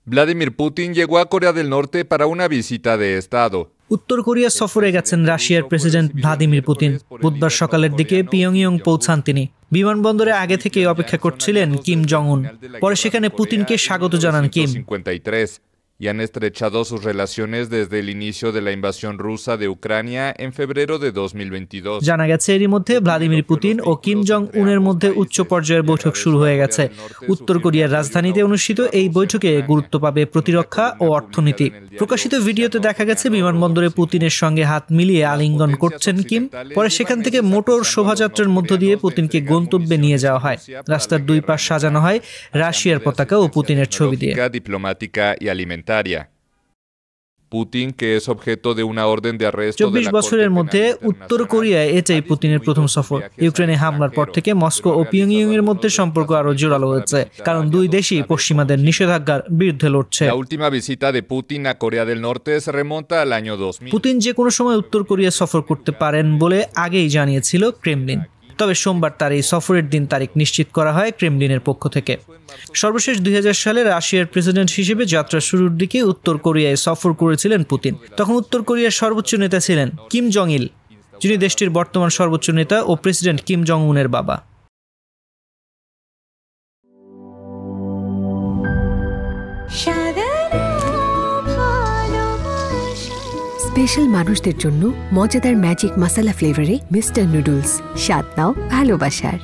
Vladimir Putin llegó a Corea del Norte para una visita de Estado. উত্তর Korea সফরে গেছেন রাশিয়ার president Vladimir Putin. বুধবার সকালের দিকে পিয়ংইয়ং পৌঁছান তিনি। বিমানবন্দরে আগে থেকেই অপেক্ষা করছিলেন কিম জং উন। পরে সেখানে পুতিনকে স্বাগত জানান Kim. Y han estrechado sus relaciones desde el inicio de la invasión rusa de Ucrania en febrero de 2022. জানা গেছে এরই মধ্যে ভ্লাদিমির পুতিন ও কিম জং উনের মধ্যে উচ্চ পর্যায়ের বৈঠক শুরু হয়ে গেছে। উত্তর কোরিয়ার রাজধানীতে অনুষ্ঠিত এই বৈঠকে গুরুত্ব পাবে প্রতিরক্ষা ও অর্থনীতি। প্রকাশিত ভিডিওতে দেখা গেছে বিমানবন্দরে পুতিনের সঙ্গে হাত মিলিয়ে আলিঙ্গন করছেন কিম। পরে সেখান থেকে মোটর শোভাযাত্রার মধ্য দিয়ে পুতিনকে গন্তব্যে নিয়ে যাওয়া হয়। রাস্তার দুই পাশ সাজানো হয় রাশিয়ার পতাকা ও পুতিনের ছবি দিয়ে। Putin, que es objeto de una orden de arresto. 24 বছরের মধ্যে উত্তর কোরিয়ায় এটাই পুতিনের প্রথম সফর। ইউক্রেনে হামলার পর থেকে মস্কো ও পিয়ংইয়ং এর মধ্যে সম্পর্ক আরো জোরালো হয়েছে, কারণ দুই দেশই পশ্চিমাদের নিষেধাজ্ঞার বিরুদ্ধে লড়ছে। La última visita de Putin a Corea del Norte se remonta al año 2000. Putin যে কোনো সময় উত্তর কোরিয়া সফর করতে পারেন বলে আগেই জানিয়েছিল ক্রেমলিন। তবে সোমবার তার এই সফরের দিন তারিখ নিশ্চিত করা হয় ক্রেমলিনের পক্ষ থেকে। সর্বশেষ 2000 সালে রাশিয়ার প্রেসিডেন্ট হিসেবে যাত্রার শুরুর দিকে উত্তর কোরিয়ায় সফর করেছিলেন পুতিন। তখন উত্তর কোরিয়ার সর্বোচ্চ নেতা ছিলেন কিম জং ইল, যিনি দেশটির বর্তমান সর্বোচ্চ নেতা ও প্রেসিডেন্ট কিম জং উনের বাবা। স্পেশাল মানুষদের জন্য মজাদার ম্যাজিক মশলা ফ্লেভারে মিস্টার নুডলস। স্বাদ নাও ভালোবাসার।